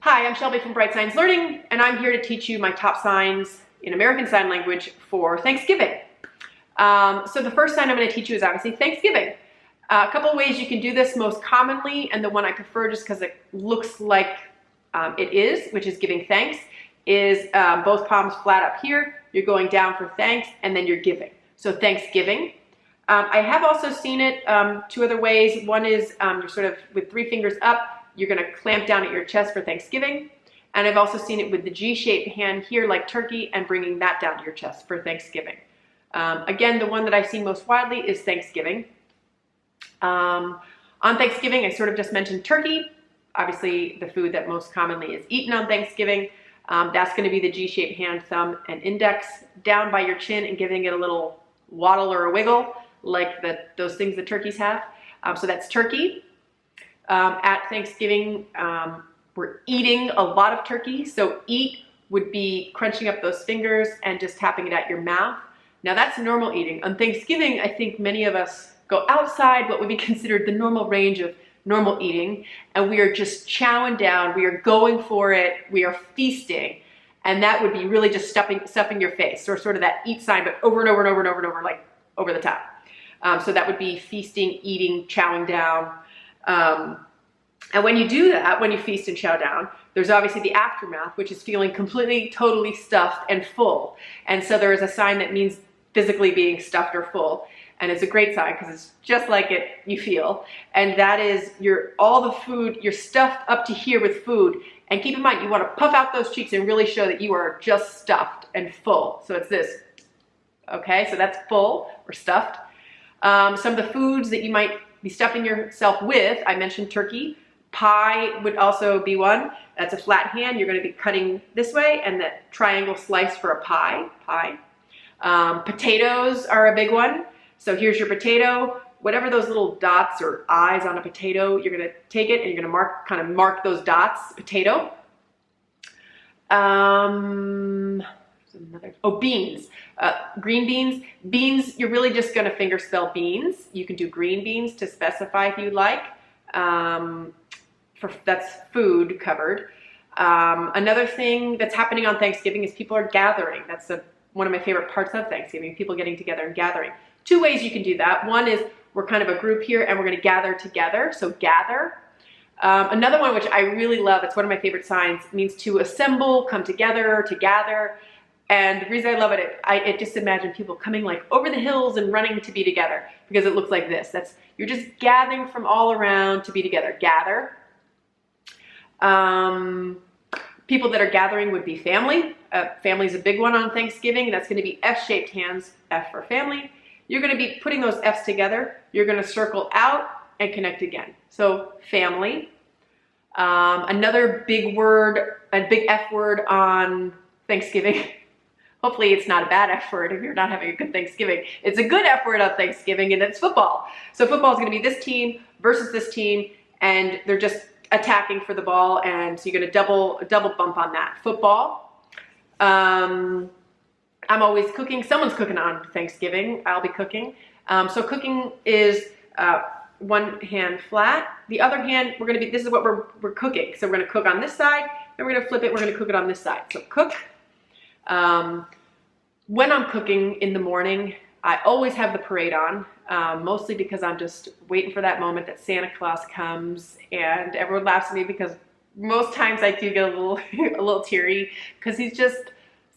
Hi, I'm Shelby from Bright Signs Learning, and I'm here to teach you my top signs in American Sign Language for Thanksgiving. So the first sign I'm going to teach you is obviously Thanksgiving. A couple of ways you can do this most commonly, and the one I prefer just because it looks like it is, which is giving thanks, is both palms flat up here. You're going down for thanks, and then you're giving. So Thanksgiving. I have also seen it two other ways. One is you're sort of with 3 fingers up. You're going to clamp down at your chest for Thanksgiving. And I've also seen it with the G-shaped hand here like turkey and bringing that down to your chest for Thanksgiving. Again, the one that I've seen most widely is Thanksgiving. On Thanksgiving, I sort of just mentioned turkey. Obviously, the food that most commonly is eaten on Thanksgiving. That's going to be the G-shaped hand, thumb, and index down by your chin and giving it a little waddle or a wiggle like those things that turkeys have. So that's turkey. At Thanksgiving, we're eating a lot of turkey. So eat would be crunching up those fingers and just tapping it at your mouth. Now that's normal eating. On Thanksgiving, I think many of us go outside what would be considered the normal range of normal eating, and we are just chowing down. We are going for it. We are feasting. And that would be really just stuffing your face, or sort of that eat sign, but over and over and over and over and over, like over the top. So that would be feasting, eating, chowing down. And when you do that, when you feast and chow down, there's obviously the aftermath, which is feeling completely, totally stuffed and full. And so there is a sign that means physically being stuffed or full. And it's a great sign because it's just like you feel. And that is all the food, you're stuffed up to here with food. And keep in mind, you want to puff out those cheeks and really show that you are just stuffed and full. So it's this. Okay, so that's full or stuffed. Some of the foods that you might be stuffing yourself with, I mentioned turkey. Pie would also be one. That's a flat hand. You're going to be cutting this way, and the triangle slice for a pie. Potatoes are a big one. So here's your potato. Whatever those little dots or eyes on a potato, you're going to take it and you're going to kind of mark those dots. Potato. Beans. Green beans. Beans, you're really just going to finger spell beans. You can do green beans to specify if you like. That's food covered. Another thing that's happening on Thanksgiving is people are gathering. That's one of my favorite parts of Thanksgiving, people getting together and gathering. 2 ways you can do that. One is we're kind of a group here and we're going to gather together, so gather. Another one, which I really love, it's one of my favorite signs, means to assemble, come together, to gather. And the reason I love it, I just imagine people coming like over the hills and running to be together because it looks like this. You're just gathering from all around to be together. Gather. People that are gathering would be family. Family is a big one on Thanksgiving. That's going to be F-shaped hands, F for family. You're going to be putting those F's together. You're going to circle out and connect again. So family. Another big word, a big F word on Thanksgiving. Hopefully it's not a bad F word if you're not having a good Thanksgiving. It's a good F word on Thanksgiving, and it's football. So football is going to be this team versus this team, and they're just attacking for the ball, and so you're going to double bump on that. Football. I'm always cooking. Someone's cooking on Thanksgiving. I'll be cooking. So cooking is one hand flat. The other hand, this is what we're cooking. So we're going to cook on this side, and we're going to flip it. We're going to cook it on this side. So cook. When I'm cooking in the morning, I always have the parade on, mostly because I'm just waiting for that moment that Santa Claus comes, and everyone laughs at me because most times I do get a little teary because he's just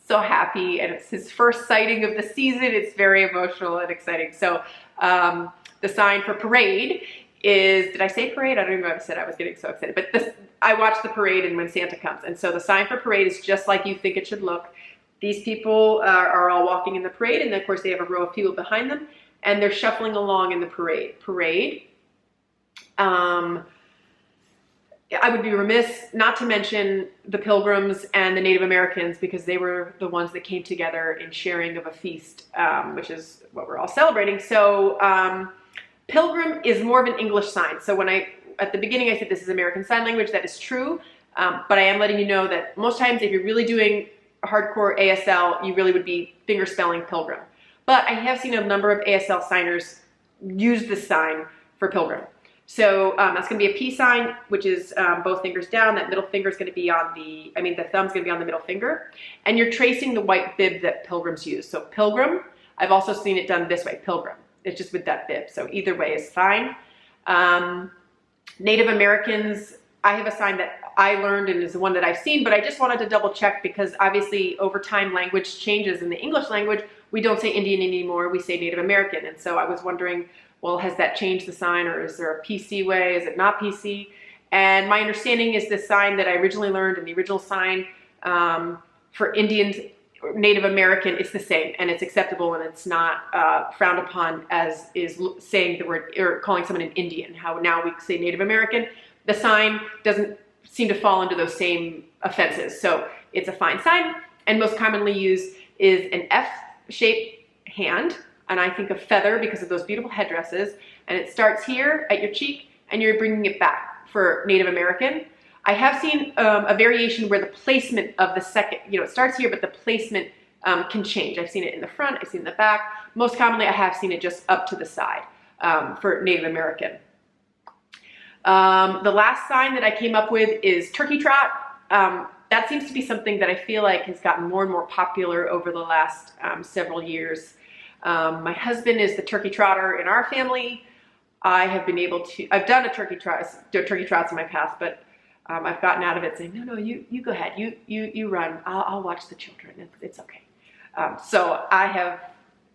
so happy, and it's his first sighting of the season. It's very emotional and exciting. So the sign for parade is, did I say parade? I don't even know if I said. I was getting so excited. But I watch the parade and when Santa comes. And so the sign for parade is just like you think it should look. These people are all walking in the parade, and of course they have a row of people behind them, and they're shuffling along in the parade. I would be remiss not to mention the Pilgrims and the Native Americans, because they were the ones that came together in sharing of a feast, which is what we're all celebrating. So Pilgrim is more of an English sign. So at the beginning I said this is American Sign Language, that is true, but I am letting you know that most times if you're really doing hardcore ASL, you really would be finger spelling Pilgrim. But I have seen a number of ASL signers use this sign for Pilgrim. So that's going to be a peace sign, which is both fingers down. That middle finger is going to be on the thumb's going to be on the middle finger. And you're tracing the white bib that pilgrims use. So Pilgrim, I've also seen it done this way, Pilgrim. It's just with that bib. So either way is fine. Native Americans, I have a sign that I learned and is the one that I've seen, but I just wanted to double check because obviously over time language changes. In the English language, we don't say Indian anymore, we say Native American. And so I was wondering, well, has that changed the sign, or is there a PC way? Is it not PC? And my understanding is the sign that I originally learned in the original sign for Indians, Native American, it's the same, and it's acceptable, and it's not frowned upon as is saying the word or calling someone an Indian. How now we say Native American. The sign doesn't seem to fall into those same offenses. So it's a fine sign, and most commonly used is an F-shaped hand. And I think of feather because of those beautiful headdresses. And it starts here at your cheek and you're bringing it back for Native American. I have seen a variation where the placement of the second, it starts here, but the placement can change. I've seen it in the front, I've seen it in the back. Most commonly, I have seen it just up to the side for Native American. The last sign that I came up with is turkey trot. That seems to be something that I feel like has gotten more and more popular over the last several years. My husband is the turkey trotter in our family. I have been able to, I've done turkey trots in my past, but I've gotten out of it saying, no, you go ahead, you run, I'll watch the children, it's okay. So I have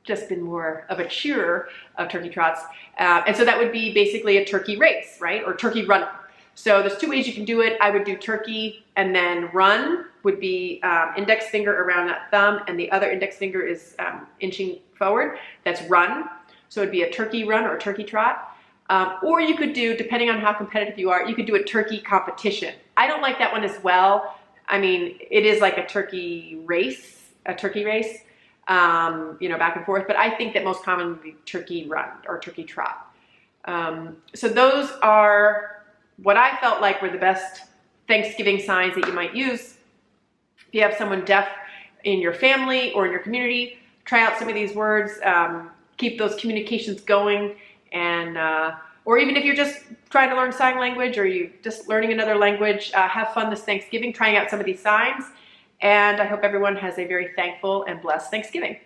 just been more of a cheerer of turkey trots. And so that would be basically a turkey race, right? Or turkey run. So there's two ways you can do it. I would do turkey and then run would be index finger around that thumb, and the other index finger is inching forward. That's run. So it'd be a turkey run or a turkey trot. Or you could do, depending on how competitive you are, you could do a turkey competition. I don't like that one as well. I mean, it is like a turkey race, back and forth. But I think that most common would be turkey run or turkey trot. So those are what I felt like were the best Thanksgiving signs that you might use. If you have someone deaf in your family or in your community, try out some of these words, keep those communications going, and or even if you're just trying to learn sign language or you're just learning another language, have fun this Thanksgiving trying out some of these signs. And I hope everyone has a very thankful and blessed Thanksgiving.